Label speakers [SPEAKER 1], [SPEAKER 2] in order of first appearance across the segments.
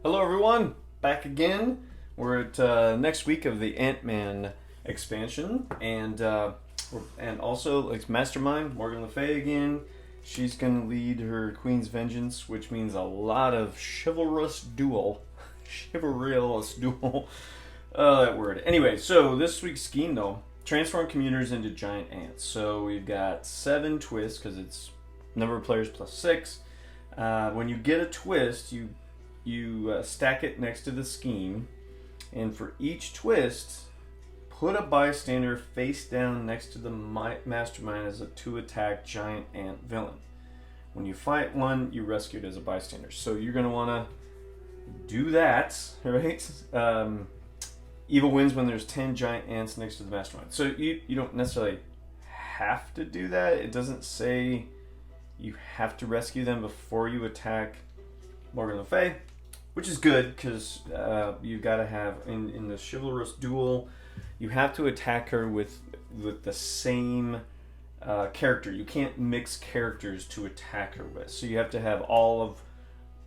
[SPEAKER 1] Hello everyone, back again. We're at next week of the Ant-Man expansion, and also it's Mastermind, Morgan Le Fay again. She's gonna lead her Queen's Vengeance, which means a lot of chivalrous duel. Chivalrous duel. That word. Anyway, so this week's scheme though, transform commuters into giant ants. So we've got 7 twists, because it's number of players plus 6. When you get a twist, you stack it next to the scheme, and for each twist, put a bystander face down next to the mastermind as a 2-attack giant ant villain. When you fight one, you rescue it as a bystander. So you're going to want to do that, right? Evil wins when there's 10 giant ants next to the mastermind. So you don't necessarily have to do that. It doesn't say you have to rescue them before you attack Morgan Le Fay, which is good because you've got to have in the chivalrous duel, you have to attack her with the same character. You can't mix characters to attack her with. So you have to have all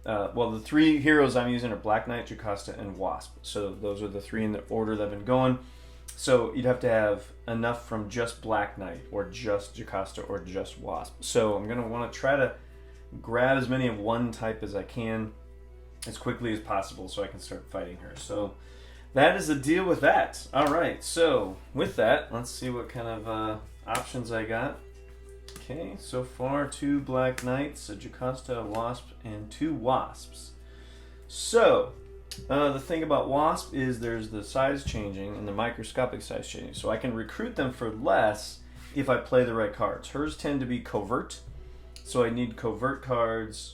[SPEAKER 1] of the 3 heroes I'm using are Black Knight, Jocasta, and Wasp. So those are the 3 in the order that I've been going. So you'd have to have enough from just Black Knight or just Jocasta or just Wasp. So I'm going to want to try to grab as many of one type as I can as quickly as possible so I can start fighting her. So that is the deal with that. Alright, so with that, let's see what kind of options I got. Okay, so far 2 Black Knights, a Jocasta, a Wasp, and 2 Wasps. So, the thing about Wasp is there's the size changing and the microscopic size changing. So I can recruit them for less if I play the right cards. Hers tend to be covert, so I need covert cards,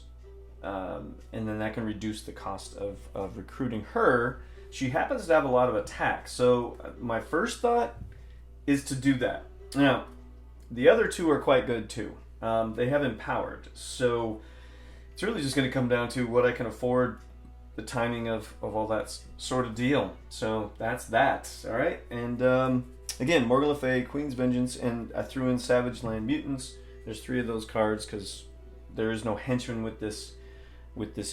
[SPEAKER 1] and then that can reduce the cost of recruiting her. She happens to have a lot of attack, so my first thought is to do that. Now, the other 2 are quite good too. They have empowered, so it's really just going to come down to what I can afford, the timing of all that sort of deal. So that's that, all right? And again, Morgan Le Fay, Queen's Vengeance, and I threw in Savage Land Mutants. There's 3 of those cards because there is no Henchman with this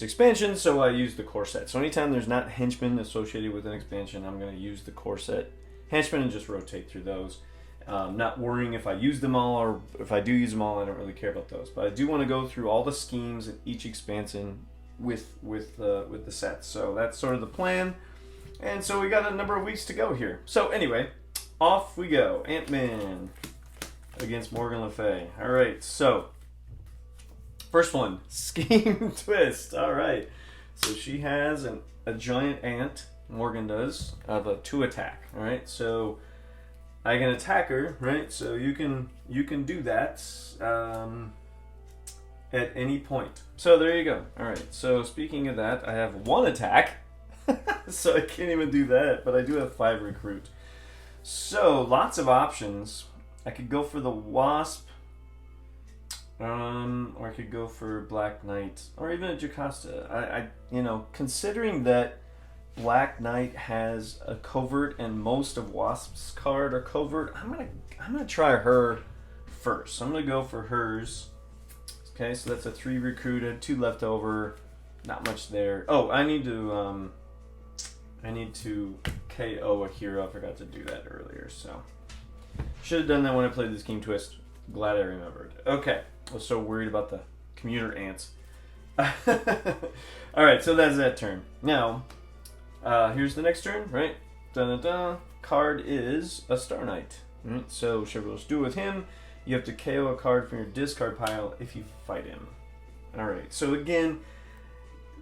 [SPEAKER 1] expansion, so I use the core set. So anytime there's not Henchman associated with an expansion, I'm going to use the core set Henchman and just rotate through those. Not worrying if I use them all, or if I do use them all, I don't really care about those. But I do want to go through all the schemes in each expansion with the sets. So that's sort of the plan. And so we got a number of weeks to go here. So anyway, off we go. Ant-Man against Morgan Le Fay. All right, so first one, scheme twist. All right, so she has a giant ant, Morgan does, of a 2-attack. All right, so I can attack her, right? So you can do that at any point. So there you go. All right, so speaking of that, I have 1 attack, so I can't even do that, but I do have 5 recruit. So lots of options. I could go for the Wasp, or I could go for Black Knight, or even a Jocasta. I considering that Black Knight has a covert and most of Wasp's card are covert, I'm gonna try her first. So I'm gonna go for hers. Okay, so that's a 3 recruited, 2 left over, not much there. Oh, I need to KO a hero. I forgot to do that earlier, so should have done that when I played this game twist. Glad I remembered. Okay, I was so worried about the commuter ants. All right, so that's that turn. Now, here's the next turn, right? Dun-dun-dun. Card is a Star Knight. Right? So Chivalrous Duel with him. You have to KO a card from your discard pile if you fight him. All right. So again,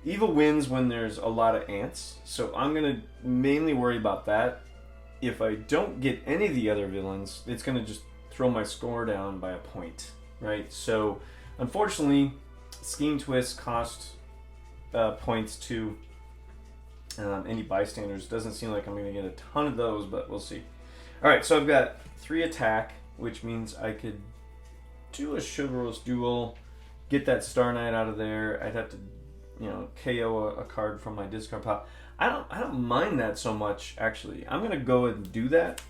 [SPEAKER 1] evil wins when there's a lot of ants. So I'm gonna mainly worry about that. If I don't get any of the other villains, it's gonna just throw my score down by a point, right? So unfortunately, scheme twists cost points to any bystanders. Doesn't seem like I'm going to get a ton of those, but we'll see. All right, so I've got 3 attack, which means I could do a chivalrous duel, get that Star Knight out of there. I'd have to, KO a card from my discard pile. I don't mind that so much, actually. I'm going to go and do that,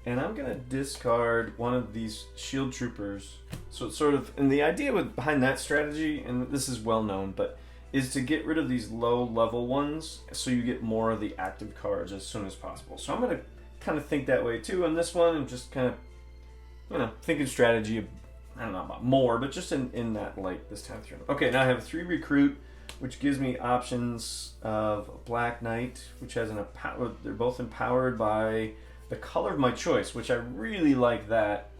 [SPEAKER 1] and I'm going to discard one of these shield troopers. So it's sort of, and the idea behind that strategy, and this is well known, but is to get rid of these low level ones so you get more of the active cards as soon as possible. So I'm going to kind of think that way too on this one, and just kind of, you know, thinking strategy, I don't know about more, but just in that light this time through. Okay, now I have 3 recruit, which gives me options of Black Knight, which has they're both empowered by the color of my choice, which I really like that,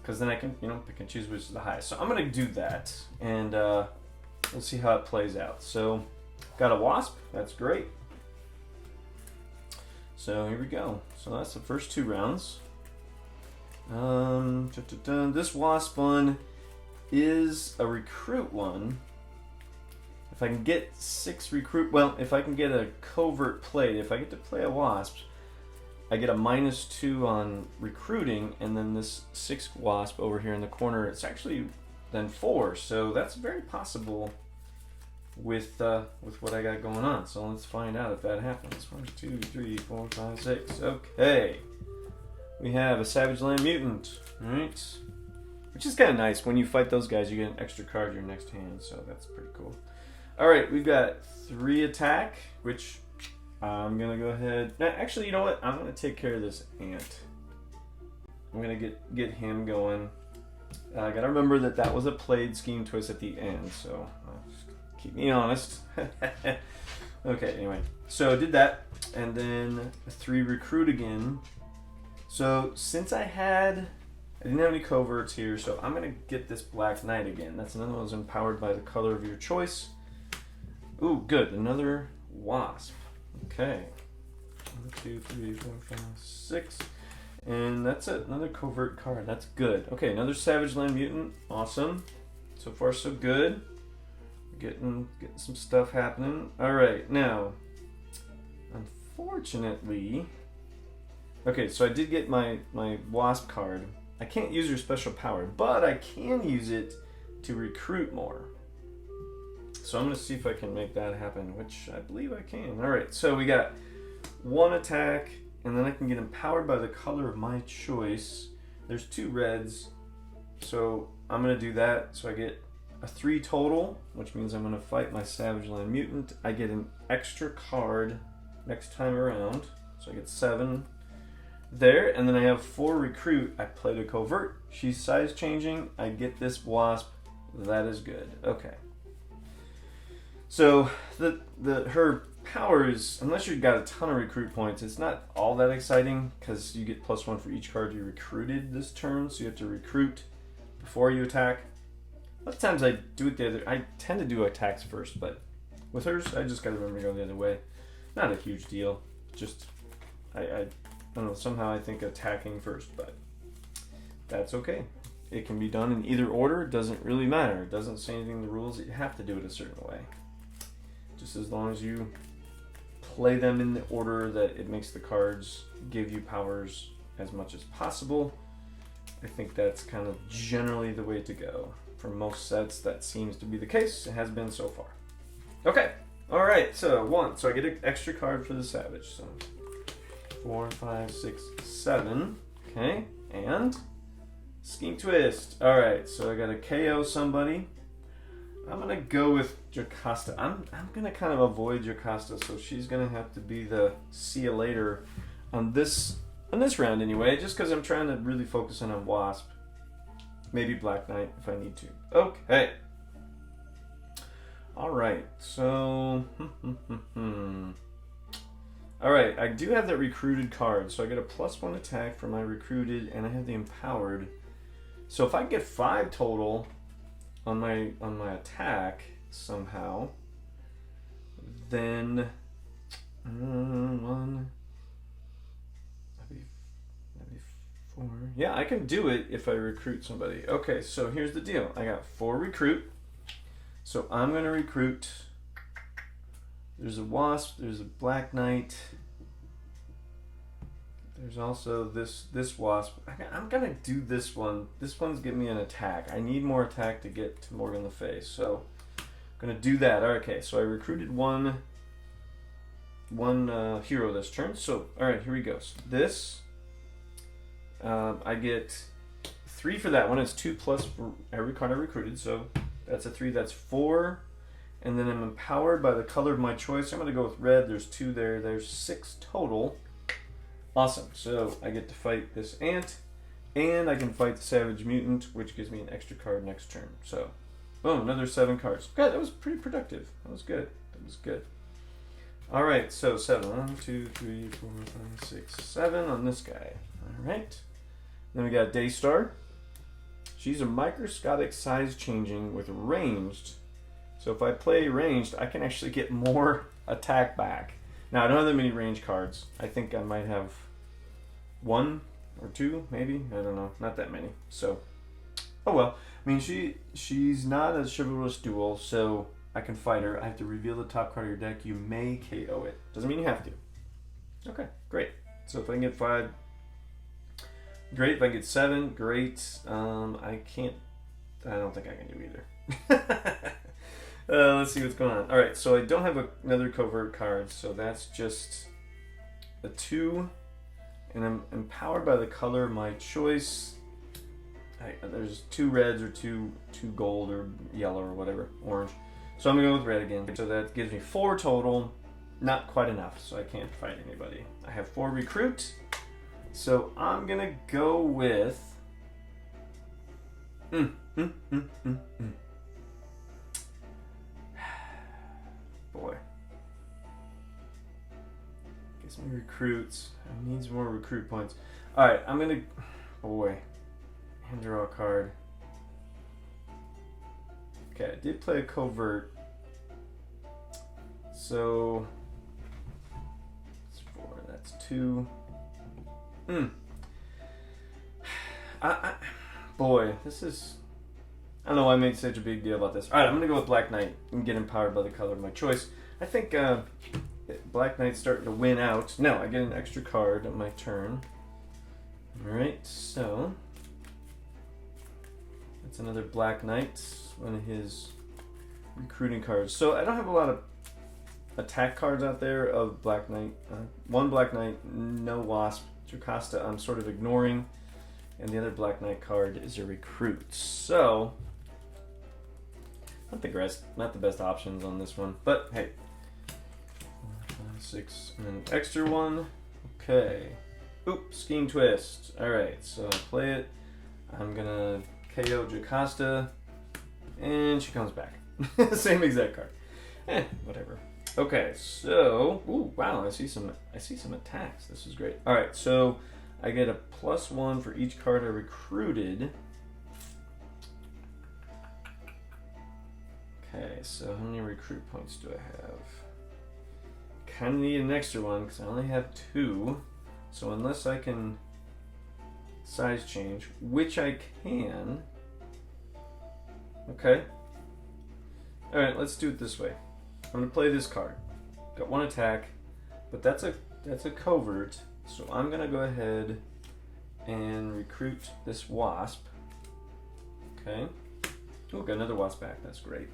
[SPEAKER 1] because then I can, you know, pick and choose which is the highest. So I'm going to do that, and we'll see how it plays out. So, got a Wasp, that's great. So here we go. So that's the first 2 rounds. This Wasp one is a recruit one. If I can get 6 recruit, well, if I can get a covert play, if I get to play a Wasp, I get a -2 on recruiting, and then this 6 Wasp over here in the corner, it's actually then 4. So that's very possible with what I got going on. So let's find out if that happens. 1, 2, 3, 4, 5, 6. Okay. We have a Savage Land Mutant, right? Which is kind of nice. When you fight those guys, you get an extra card in your next hand, so that's pretty cool. Alright, we've got 3 attack, which I'm going to go ahead... Now, actually, you know what? I'm going to take care of this ant. I'm going to get him going. I got to remember that was a played scheme twist at the end, so just keep me honest. Okay, anyway. So I did that, and then 3 recruit again. So since I didn't have any coverts here, so I'm going to get this Black Knight again. That's another one that's empowered by the color of your choice. Ooh, good. Another Wasp. Okay. 1, 2, 3, 4, 5, 6. And that's it. Another covert card. That's good. Okay, another Savage Land Mutant. Awesome. So far, so good. Getting some stuff happening. Alright, now, unfortunately... Okay, so I did get my Wasp card. I can't use her special power, but I can use it to recruit more. So I'm going to see if I can make that happen, which I believe I can. Alright, so we got 1 attack, and then I can get empowered by the color of my choice. There's 2 reds, so I'm going to do that. So I get a 3 total, which means I'm going to fight my Savage Land Mutant. I get an extra card next time around, so I get 7 there, and then I have 4 recruit. I played a covert. She's size changing. I get this Wasp. That is good. Okay. So her powers, unless you've got a ton of recruit points, it's not all that exciting because you get +1 for each card you recruited this turn. So you have to recruit before you attack. A lot of times I do it I tend to do attacks first, but with hers, I just got to remember to go the other way. Not a huge deal. Just I don't know, somehow I think attacking first, but that's okay. It can be done in either order. It doesn't really matter. It doesn't say anything in the rules that you have to do it a certain way. Just as long as you play them in the order that it makes the cards give you powers as much as possible. I think that's kind of generally the way to go. For most sets, that seems to be the case. It has been so far. Okay. Alright, so 1. So I get an extra card for the Savage. So 4, 5, 6, 7. Okay, and scheme twist. Alright, so I gotta KO somebody. I'm gonna go with Jocasta. I'm gonna kind of avoid Jocasta, so she's gonna have to be the see you later on this round anyway, just because I'm trying to really focus in on Wasp. Maybe Black Knight if I need to. Okay. Alright, so Alright, I do have that recruited card, so I get a +1 attack for my recruited, and I have the empowered. So if I can get 5 total on my attack somehow, then 1, maybe 4. Yeah, I can do it if I recruit somebody. Okay, so here's the deal. I got 4 recruit, so I'm going to recruit. There's a Wasp, there's a Black Knight. There's also this Wasp. I'm gonna do this one. This one's giving me an attack. I need more attack to get to Morgan Le Fay, so I'm gonna do that. Okay, so I recruited one hero this turn. So all right, here we go. So this I get 3 for that one. It's 2+ for every card I recruited, so that's a 3. That's 4. And then I'm empowered by the color of my choice. I'm going to go with red. There's 2 there. There's 6 total. Awesome. So I get to fight this ant, and I can fight the savage mutant, which gives me an extra card next turn. So, boom, another 7 cards. God, that was pretty productive. That was good. That was good. All right, so 7. 1, 2, 3, 4, 5, 6, 7 on this guy. All right. Then we got Daystar. She's a microscopic size changing with ranged. So if I play ranged, I can actually get more attack back. Now, I don't have that many range cards. I think I might have 1 or 2, maybe. I don't know. Not that many. So, oh well. I mean, she's not a chivalrous duel, so I can fight her. I have to reveal the top card of your deck. You may KO it. Doesn't mean you have to. Okay, great. So if I can get 5, great. If I get 7, great. I don't think I can do either. Let's see what's going on. All right, so I don't have another covert card, so that's just a 2, and I'm empowered by the color of my choice. There's 2 reds or 2 gold or yellow or whatever, orange. So I'm gonna go with red again. So that gives me 4 total. Not quite enough, so I can't fight anybody. I have 4 recruit, so I'm gonna go with. Boy. Gets me recruits. I need more recruit points. Alright, I'm gonna. Boy. Hand draw a card. Okay, I did play a covert. So. That's 4. That's 2. Boy, this is. I don't know why I made such a big deal about this. Alright, I'm going to go with Black Knight and get empowered by the color of my choice. I think Black Knight's starting to win out. No, I get an extra card on my turn. Alright, so that's another Black Knight, one of his recruiting cards. So I don't have a lot of attack cards out there of Black Knight. 1 Black Knight, no Wasp. Jocasta I'm sort of ignoring. And the other Black Knight card is a recruit. So not the best options on this one, but hey. 4, 5, 6, and then an extra 1. Okay. Oop, Scheme Twist. Alright, so I play it. I'm gonna KO Jocasta, and she comes back. Same exact card. Whatever. Okay, so ooh, wow, I see some attacks. This is great. Alright, so I get a +1 for each card I recruited. Okay, so how many recruit points do I have? Kind of need an extra one because I only have 2. So unless I can size change, which I can. Okay. All right, let's do it this way. I'm gonna play this card. Got 1 attack, but that's a covert. So I'm gonna go ahead and recruit this Wasp. Okay. Oh, got another Wasp back. That's great.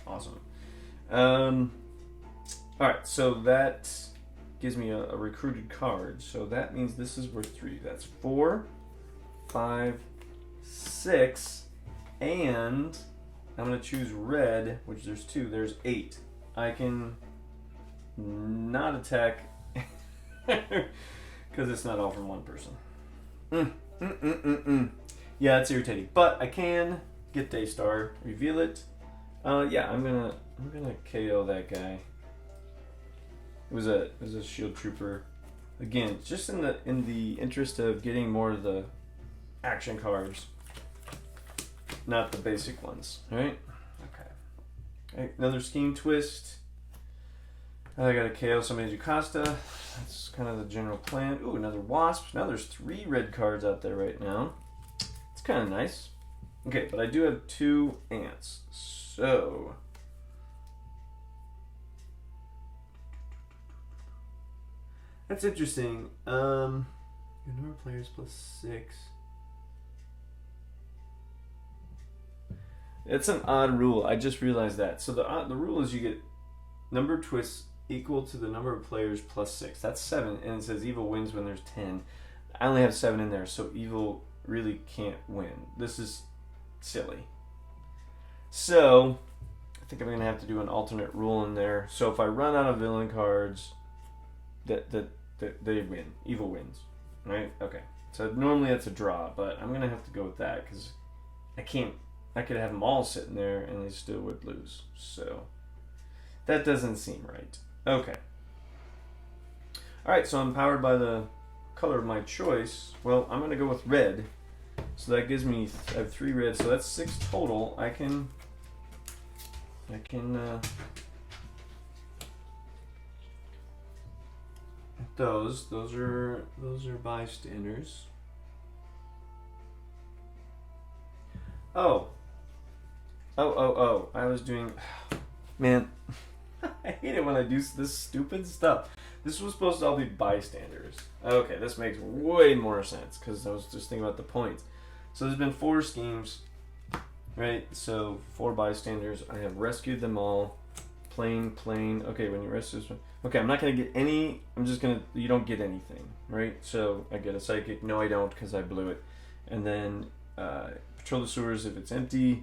[SPEAKER 1] Awesome. Alright, so that gives me a recruited card. So that means this is worth 3. That's 4, 5, 6, and I'm going to choose red, which there's 2. There's 8. I can not attack because it's not all from one person. Yeah, it's irritating. But I can get Daystar, reveal it. Yeah, I'm gonna KO that guy. It was a shield trooper. Again, just in the interest of getting more of the action cards, not the basic ones. All right. Okay. All right, another Scheme Twist. I gotta KO somebody Jocasta. That's kind of the general plan. Ooh, another Wasp. Now there's 3 red cards out there right now. It's kind of nice. Okay, but I do have 2 ants. So that's interesting. Your number of players +6. It's an odd rule. I just realized that. So the rule is you get number of twists equal to the number of players +6. That's 7, and it says evil wins when there's 10. I only have 7 in there, so evil really can't win. This is silly. So think I'm gonna have to do an alternate rule in there. So if I run out of villain cards, that they win. Evil wins, right? Okay. So normally it's a draw, but I'm gonna have to go with that because I can't. I could have them all sitting there and they still would lose. So that doesn't seem right. Okay. All right. So I'm powered by the color of my choice. Well, I'm gonna go with red. So that gives me, I have 3 red, so that's 6 total. I can those are bystanders. Oh, I was doing, man, I hate it when I do this stupid stuff. This was supposed to all be bystanders. Okay, this makes way more sense because I was just thinking about the points. So there's been 4 schemes, right? So 4 bystanders. I have rescued them all. Plain. Okay, when you rescue this one. Okay, I'm not going to get any. I'm just going to. You don't get anything, right? So I get a psychic. No, I don't because I blew it. And then patrol the sewers. If it's empty,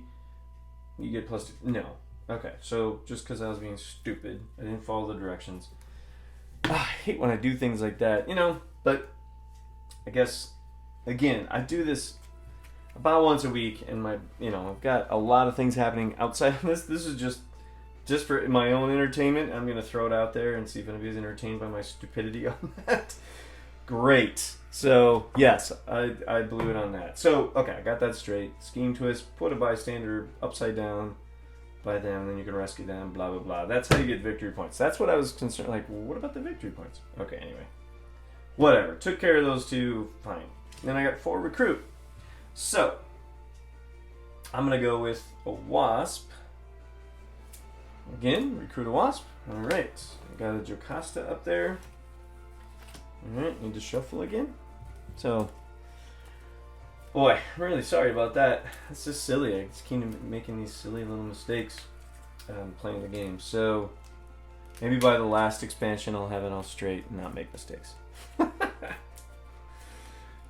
[SPEAKER 1] you get +2. No. Okay, so just because I was being stupid, I didn't follow the directions. I hate when I do things like that, but I guess, again, I do this about once a week, and I've got a lot of things happening outside of this. This is just for my own entertainment. I'm going to throw it out there and see if anybody's entertained by my stupidity on that. Great. So, yes, I blew it on that. So, okay, I got that straight. Scheme twist, put a bystander upside down by them, and then you can rescue them, blah, blah, blah. That's how you get victory points. That's what I was concerned, like, well, what about the victory points? Okay, anyway. Whatever. Took care of those 2, fine. Then I got 4 recruit. So, I'm going to go with a Wasp. Again, recruit a Wasp. Alright. I got a Jocasta up there. Alright, need to shuffle again. So, boy, I'm really sorry about that. That's just silly. I just keep making these silly little mistakes playing the game. So, maybe by the last expansion I'll have it all straight and not make mistakes.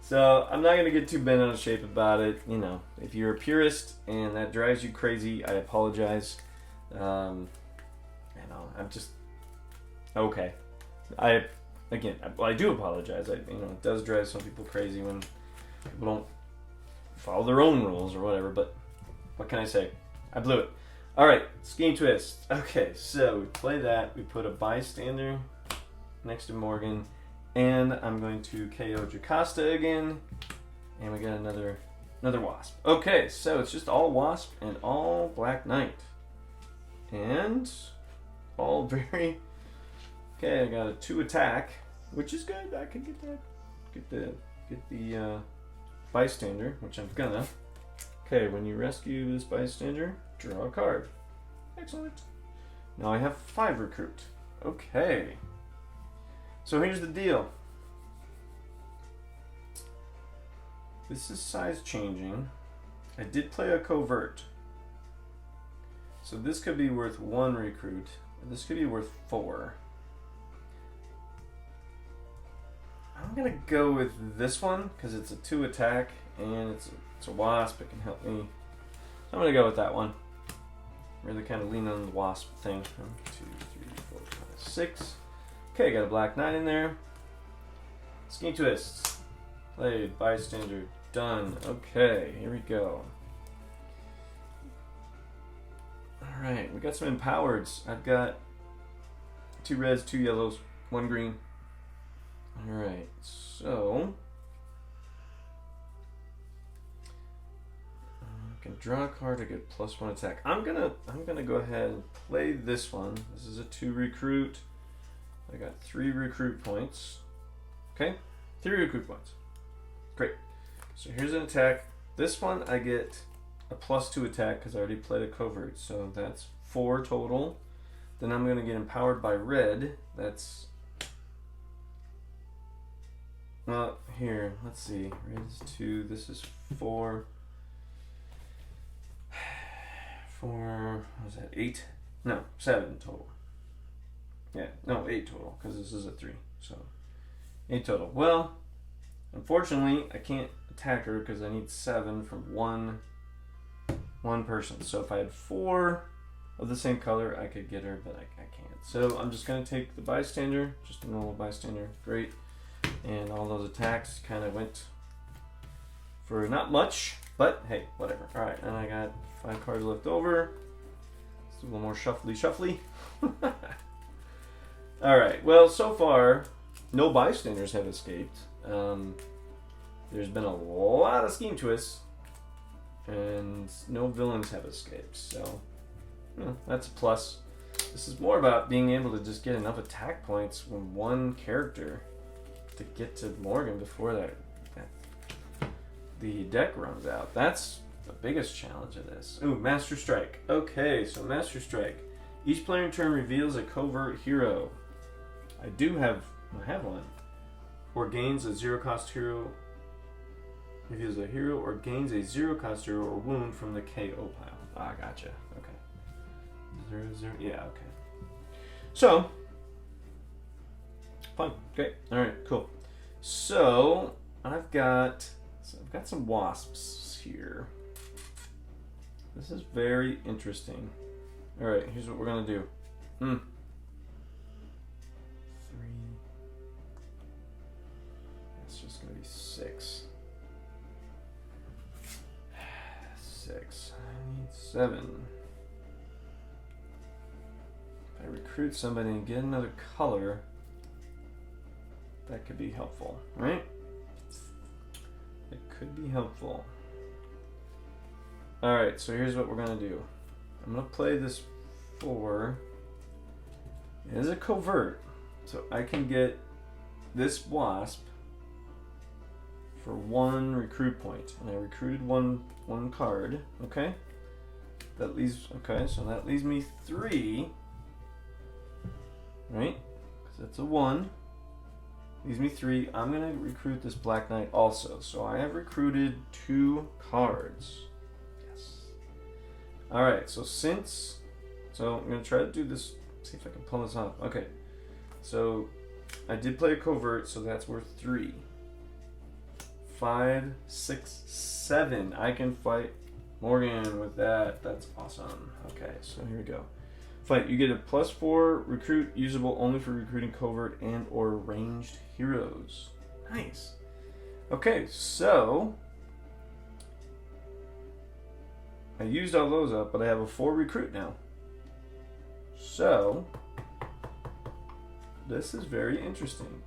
[SPEAKER 1] So, I'm not going to get too bent out of shape about it. If you're a purist and that drives you crazy, I apologize. I'm just... Okay. I do apologize. It does drive some people crazy when people don't follow their own rules or whatever, but what can I say? I blew it. Alright, scheme twist. Okay, so we play that. We put a bystander next to Morgan, and I'm going to KO Jocasta again, and we got another Wasp. Okay, so it's just all Wasp and all Black Knight. And all very... Okay, I got a 2 attack, which is good. I can get that. Get the bystander, which I'm gonna. Okay, when you rescue this bystander, draw a card. Excellent. Now I have 5 recruit. Okay. So here's the deal. This is size changing. I did play a covert. So this could be worth 1 recruit. This could be worth 4. I'm gonna go with this one because it's a 2 attack and it's a Wasp. It can help me. So I'm gonna go with that one. Really kind of lean on the Wasp thing. 1, 2, 3, 4, 5, 6. Okay, got a Black Knight in there. Scheme twist. Played. Bystander. Done. Okay, here we go. Alright, we got some empowereds. I've got 2 reds, 2 yellows, 1 green. Alright, so I can draw a card to get +1 attack. I'm gonna go ahead and play this one. This is a 2 recruit. I got 3 recruit points. Okay, 3 recruit points. Great. So here's an attack. This one I get a +2 attack because I already played a covert. So that's 4 total. Then I'm gonna get empowered by red. That's here, let's see. Red is 2. This is 4. 4. What was that? 8? No, 7 total. Yeah, no, 8 total because this is a 3. So 8 total. Well, unfortunately, I can't attack her because I need 7 from one person. So if I had 4 of the same color, I could get her, but I can't. So I'm just going to take the bystander, just a normal bystander. Great. And all those attacks kind of went for not much, but hey, whatever. All right, and I got 5 cards left over. Let's do a little more shuffly. All right, well, so far, no bystanders have escaped. There's been a lot of scheme twists, and no villains have escaped, so that's a plus. This is more about being able to just get enough attack points from one character to get to Morgan before the deck runs out. That's the biggest challenge of this. Ooh, Master Strike. Okay, so Master Strike. Each player in turn reveals a covert hero. I have one. Or gains a 0-cost hero. Reveals a hero or gains a 0-cost hero or wound from the KO pile. Ah, gotcha. Okay. 0, yeah, okay. So, fun. Great. Alright, cool. So, I've got some wasps here. This is very interesting. Alright, here's what we're gonna do. 3. 6. 6. I need 7. If I recruit somebody and get another color, that could be helpful, right? It could be helpful. Alright, so here's what we're going to do. I'm going to play this 4. It is a covert, so I can get this wasp for 1 recruit point, and I recruited one card. Okay, that leaves so that leaves me 3, right? Because that's a 1. Leaves me 3. I'm gonna recruit this Black Knight also. So I have recruited 2 cards. Yes. All right. So I'm gonna try to do this. See if I can pull this off. Okay. So I did play a covert, so that's worth 3. 5, 6, 7. I can fight Morgan with that. That's awesome. Okay, so here we go. Fight. You get a +4 recruit, usable only for recruiting covert and or ranged heroes. Nice. Okay, so I used all those up, but I have a 4 recruit now. So this is very interesting.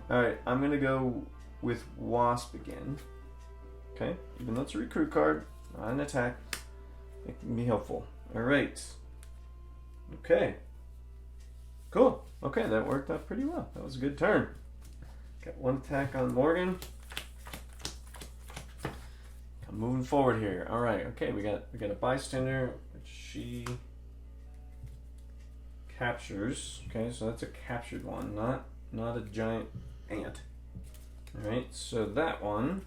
[SPEAKER 1] All right, I'm gonna go with Wasp again. Okay, even though it's a recruit card, not an attack, it can be helpful. All right. Okay. Cool. Okay, that worked out pretty well. That was a good turn. Got 1 attack on Morgan. I'm moving forward here. All right. Okay, we got a bystander, which she captures. Okay, so that's a captured one, not a giant ant. All right, so that one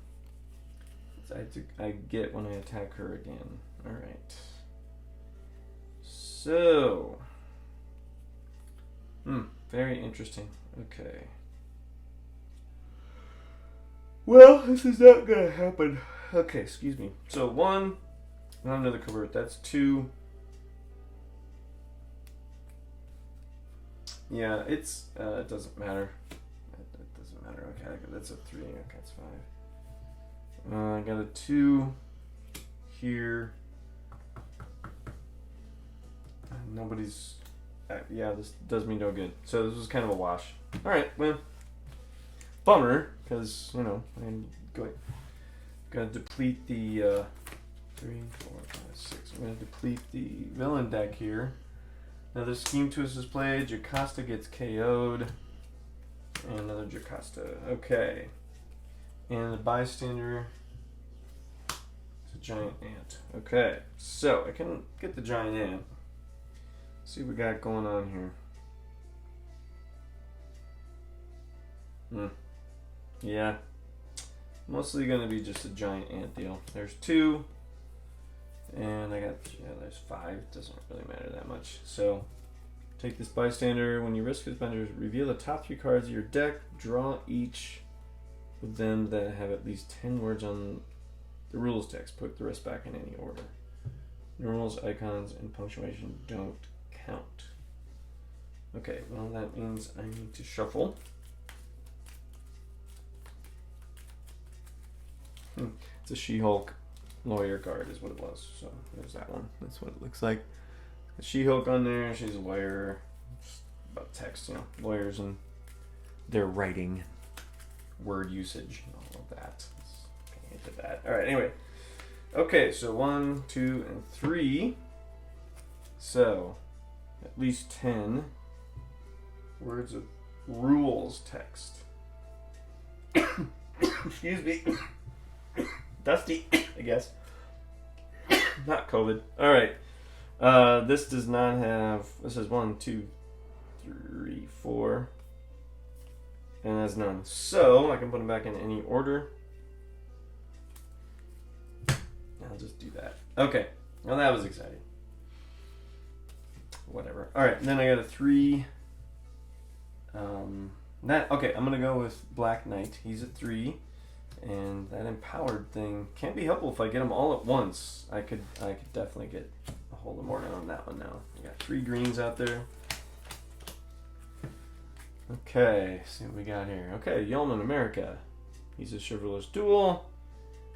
[SPEAKER 1] I get when I attack her again. All right. So, very interesting. Okay. Well, this is not gonna happen. Okay, excuse me. So 1, not another covert. That's 2. Yeah, it doesn't matter. It doesn't matter. Okay, that's a 3. Okay, that's 5. I got a 2 here. Nobody's. Yeah, this does me no good. So this was kind of a wash. All right, well, bummer, because I'm gonna deplete the 3, 4, 5, 6. I'm gonna deplete the villain deck here. Another Scheme Twist is played. Jocasta gets KO'd. And another Jocasta. Okay. And the bystander is a giant ant. Okay. So I can get the giant ant. See what we got going on here. Yeah. Mostly gonna be just a giant ant deal. There's 2. And there's 5. Doesn't really matter that much. So, take this bystander. When you risk his bender, reveal the top 3 cards of your deck. Draw each of them that have at least 10 words on the rules text. Put the rest back in any order. Numerals, icons, and punctuation don't count. Okay, well that means I need to shuffle. It's a She-Hulk lawyer card is what it was. So there's that one. That's what it looks like. She-Hulk on there. She's a lawyer. It's about text, you know, lawyers and their writing, word usage, and all of that. Getting into that. All right. Anyway. Okay. So 1, 2, and 3. So at least 10 words of rules text. Excuse me. Dusty, I guess. Not COVID. All right. This does not have. This is 1, 2, 3, 4, and has none. So I can put them back in any order. I'll just do that. Okay. Well, that was exciting. Whatever. All right. Then I got a 3. Okay. I'm gonna go with Black Knight. He's a 3. And that empowered thing can be helpful if I get them all at once. I could definitely get a hold of Morgan on that one now. I got 3 greens out there. Okay, see what we got here. Okay, Yeoman America. He's a chivalrous duel.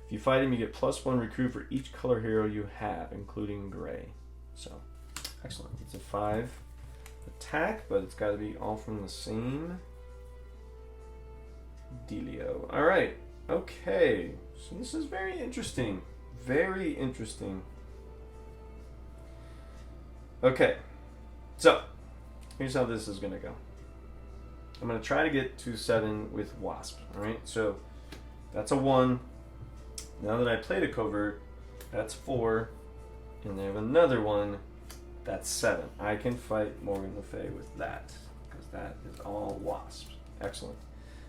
[SPEAKER 1] If you fight him, you get +1 recruit for each color hero you have, including gray. So, excellent. It's a 5 attack, but it's got to be all from the same dealio. All right. Okay, so this is very interesting. Very interesting. Okay, so here's how this is going to go. I'm going to try to get to 7 with Wasp. Alright, so that's a 1. Now that I played a covert, that's 4. And I have another one, that's 7. I can fight Morgan Le Fay with that, because that is all Wasp. Excellent.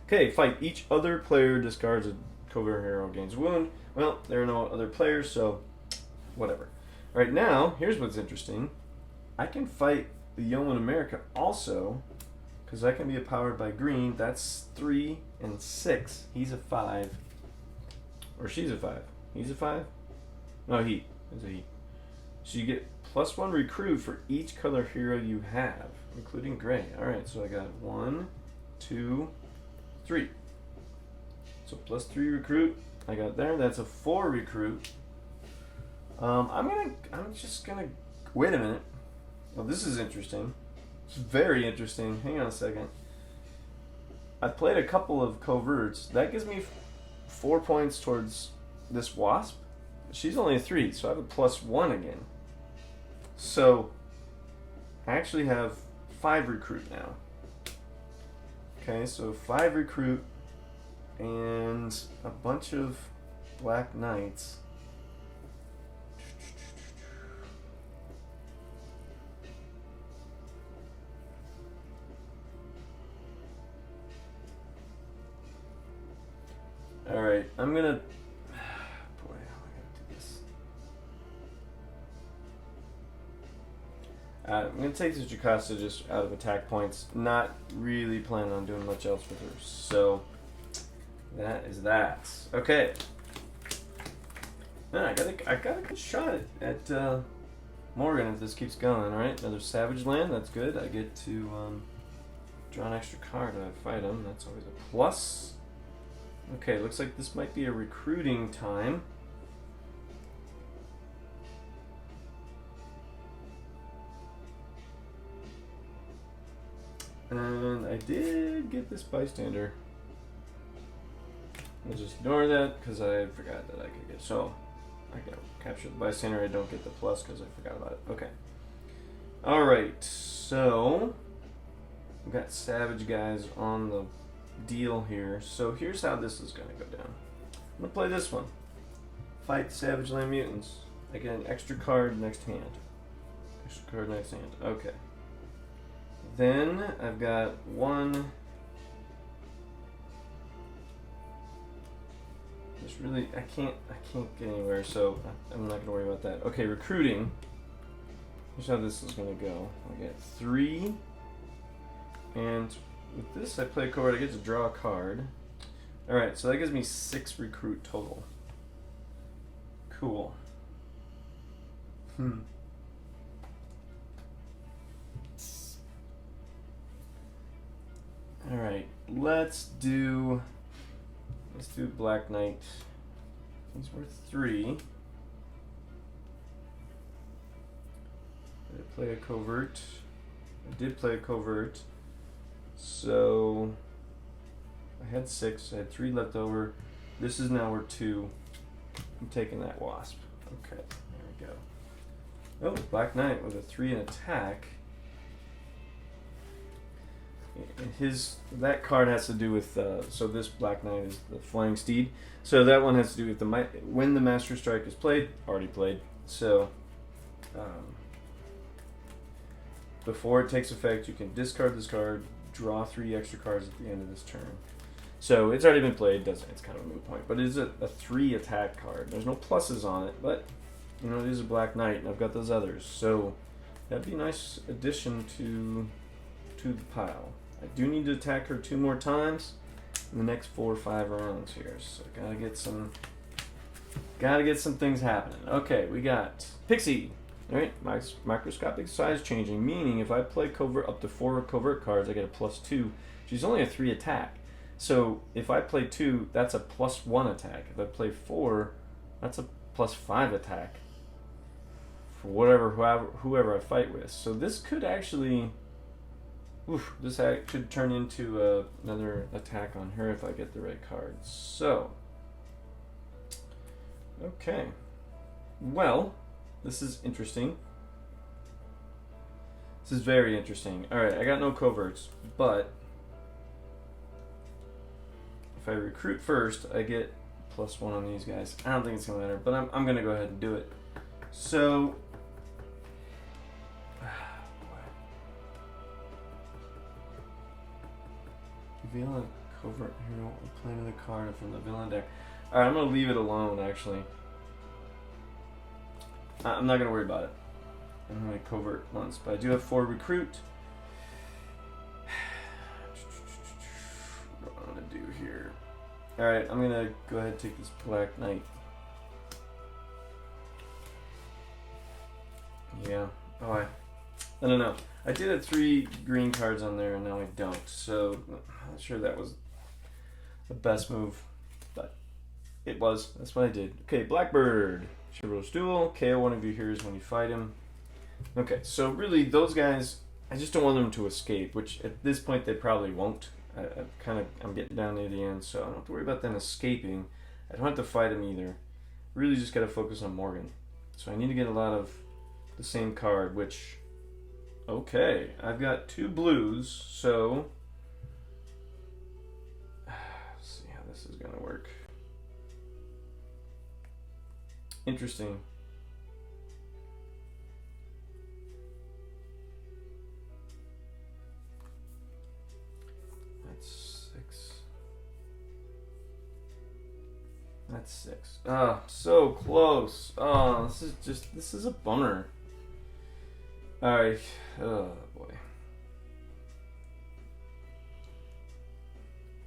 [SPEAKER 1] Okay, fight. Each other player discards a covert hero, gains a wound. Well, there are no other players, so whatever. Alright, now, here's what's interesting. I can fight the Yeoman America also, because I can be empowered by green. That's 3 and 6. He's a 5. Or she's a 5. He's a 5? No, he. It's a he. So you get +1 recruit for each color hero you have, including gray. Alright, so I got 1, 2, 3. So +3 recruit. I got there. That's a 4 recruit. I'm just gonna wait a minute. Well, this is interesting. It's very interesting. Hang on a second. I've played a couple of coverts. That gives me 4 points towards this Wasp. She's only a 3, so I have a +1 again. So I actually have 5 recruit now. Okay, so 5 recruit and a bunch of Black Knights. Alright, I'm gonna... Boy, how am I gonna do this? I'm gonna take this Jocasta just out of attack points. Not really planning on doing much else with her. So, that is that. Okay. Man, I got a good shot at Morgan if this keeps going. Alright, another Savage Land. That's good. I get to draw an extra card when I fight him. That's always a plus. Okay, looks like this might be a recruiting time. And I did get this bystander. I'll just ignore that because I forgot that I could get. So I can capture the bystander. I don't get the plus because I forgot about it. Okay. Alright, so we've got savage guys on the deal here. So here's how this is going to go down. I'm going to play this one. Fight Savage Land Mutants. I get an extra card next hand. Extra card next hand. Okay. Then I've got one. Just really, I can't get anywhere, so I'm not going to worry about that. Okay, recruiting. Here's how this is going to go. I get 3, and with this I play a card. I get to draw a card. All right, so that gives me 6 recruit total. Cool. All right, let's do Black Knight. He's worth 3. Did I play a covert? I did play a covert. So I had 6. I had 3 left over. This is now worth 2. I'm taking that Wasp. Okay, there we go. Oh, Black Knight with a 3 in attack. That card has to do with so this Black Knight is the flying steed, so that one has to do with when the Master Strike is played. Already played, so before it takes effect you can discard this card, draw 3 extra cards at the end of this turn. So it's already been played. It's kind of a moot point, but it is a 3 attack card. There's no pluses on it, but you know it is a Black Knight and I've got those others, so that'd be a nice addition to the pile. I do need to attack her 2 more times in the next 4 or 5 rounds here, so gotta get some things happening. Okay, we got Pixie. All right, microscopic size changing, meaning if I play covert up to 4 covert cards, I get a +2. She's only a 3 attack, so if I play 2, that's a +1 attack. If I play 4, that's a +5 attack for whoever I fight with. So this could actually. This could turn into another attack on her if I get the right cards. So, okay. Well, this is interesting. This is very interesting. Alright, I got no coverts, but if I recruit first, I get +1 on these guys. I don't think it's going to matter, but I'm going to go ahead and do it. So, Villain covert hero, play another card from the villain deck. Alright, I'm going to leave it alone, actually. I'm not going to worry about it. I'm going to covert once, but I do have 4 recruit. What do I want to do here? Alright, I'm going to go ahead and take this Black Knight. Yeah. Oh, I don't know. I did have 3 green cards on there, and now I don't. So I'm not sure that was the best move, but it was. That's what I did. Okay, Blackbird. Chivalrous Duel. KO one of your heroes when you fight him. Okay, so really those guys, I just don't want them to escape, which at this point they probably won't. I'm getting down near the end, so I don't have to worry about them escaping. I don't have to fight them either. Really just got to focus on Morgan. So I need to get a lot of the same card, which, okay, I've got 2 blues, so let's see how this is going to work. Interesting. That's 6. Ah, so close. Oh, this is a bummer. Alright. Oh boy.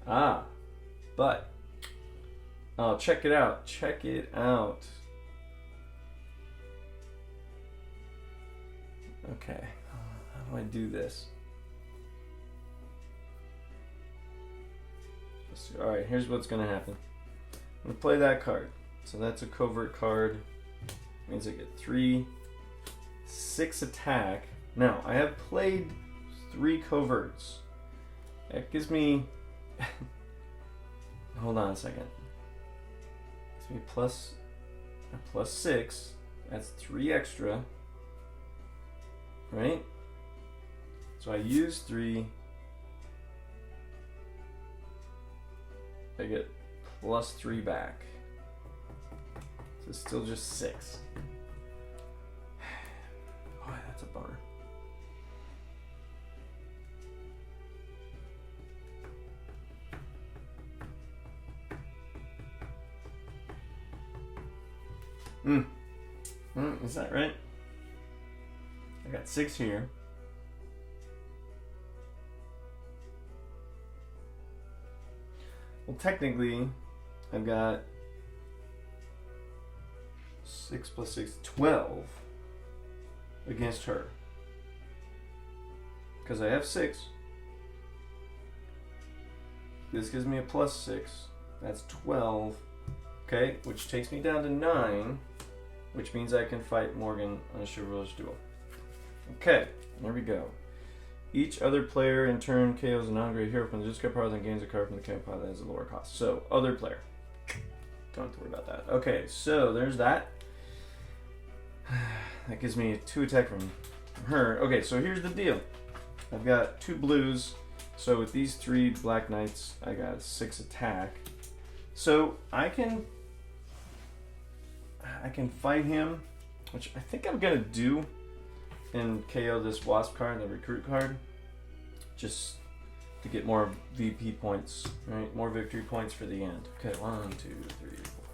[SPEAKER 1] Ah. But. Oh, check it out. Check it out. Okay. How do I do this? Alright, here's what's gonna happen. I'm gonna play that card. So that's a covert card. Means I get 3, 6 attack. Now, I have played 3 coverts. That gives me hold on a second. Gives me plus 6. That's 3 extra. Right? So I use 3. I get plus 3 back. So it's still just 6. Boy, that's a bummer. Is that right? I got 6 here. Well, technically, I've got 6 plus 6, 12. against her. Because I have 6. This gives me a +6. That's 12. Okay, which takes me down to 9. Which means I can fight Morgan on a chivalrous duel. Okay, there we go. Each other player in turn KOs a non-great hero from the discard pile, then gains a card from the KO pile that has a lower cost. So, other player. Don't have to worry about that. Okay, so there's that. That gives me 2 attack from her. Okay, so here's the deal. I've got 2 blues. So with these 3 black knights, I got 6 attack. So I can fight him, which I think I'm gonna do, and KO this Wasp card, the recruit card, just to get more VP points, right? More victory points for the end. Okay, 1, 2, 3, 4.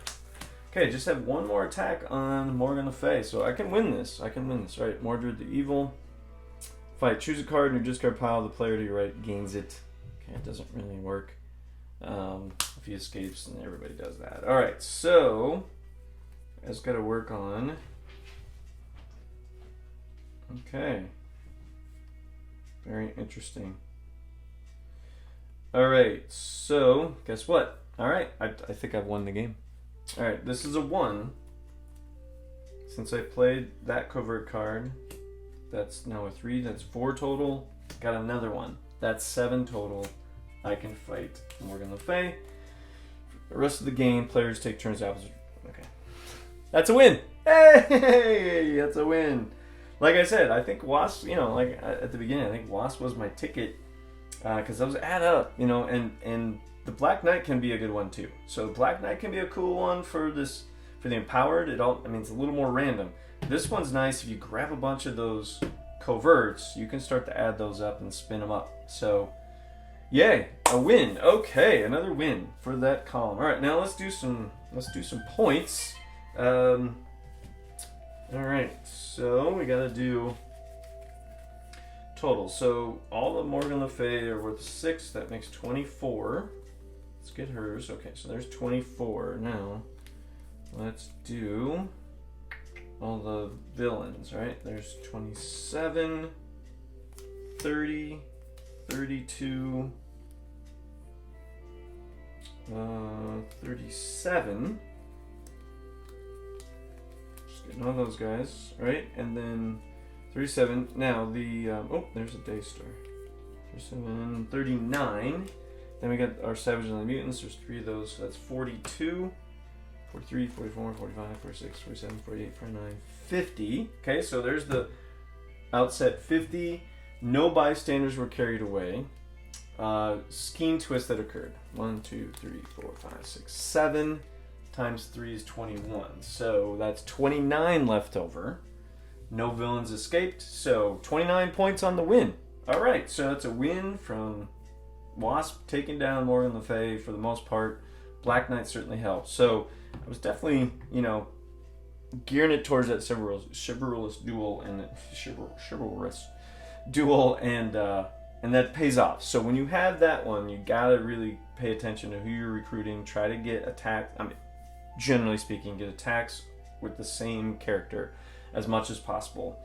[SPEAKER 1] Okay, just have 1 more attack on Morgan Le Fay, so I can win this. Right? Mordred the Evil. Fight. Choose a card in your discard pile. The player to your right gains it. Okay, it doesn't really work. If he escapes, then everybody does that. All right, so I just got to work on. Okay. Very interesting. All right, so guess what? All right, I think I've won the game. All right, this is a 1. Since I played that covert card, that's now a 3. That's 4 total. Got another 1. That's 7 total. I can fight Morgan Le Fay. The rest of the game, players take turns opposite. Okay, that's a win. Hey, that's a win. Like I said, I think Wasp, like at the beginning, I think Wasp was my ticket because those add up, and the Black Knight can be a good one too. So Black Knight can be a cool one for this, for the empowered. It's a little more random. This one's nice. If you grab a bunch of those coverts, you can start to add those up and spin them up. So, yay, a win. Okay, another win for that column. All right, now let's do some points. All right, so we gotta do total. So all of Morgan Le Fay are worth 6. That makes 24. Let's get hers. Okay, so there's 24. Now let's do all the villains, right? There's 27, 30, 32, 37. Just getting all those guys, right? And then 37. Now the there's a Daystar. 37, 39. Then we got our Savages and the Mutants. There's 3 of those, so that's 42. 43, 44, 45, 46, 47, 48, 49, 50. Okay, so there's the outset 50. No bystanders were carried away. Scheme twist that occurred. 1, 2, 3, 4, 5, 6, 7 times 3 is 21. So that's 29 left over. No villains escaped. So 29 points on the win. All right, so that's a win from Wasp taking down Morgan Le Fay for the most part. Black Knight certainly helped. So I was definitely, gearing it towards that chivalrous duel and that pays off. So when you have that one, you gotta really pay attention to who you're recruiting. Try to get attacked. Generally speaking, get attacks with the same character as much as possible.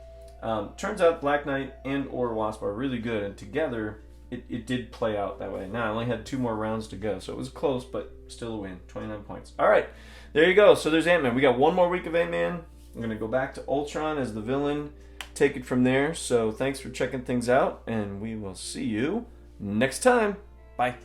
[SPEAKER 1] Turns out Black Knight and or Wasp are really good, and together it did play out that way. Now I only had 2 more rounds to go, so it was close, but still a win. 29 points. All right, there you go. So there's Ant-Man. We got 1 more week of Ant-Man. I'm gonna go back to Ultron as the villain. Take it from there. So thanks for checking things out, and we will see you next time. Bye.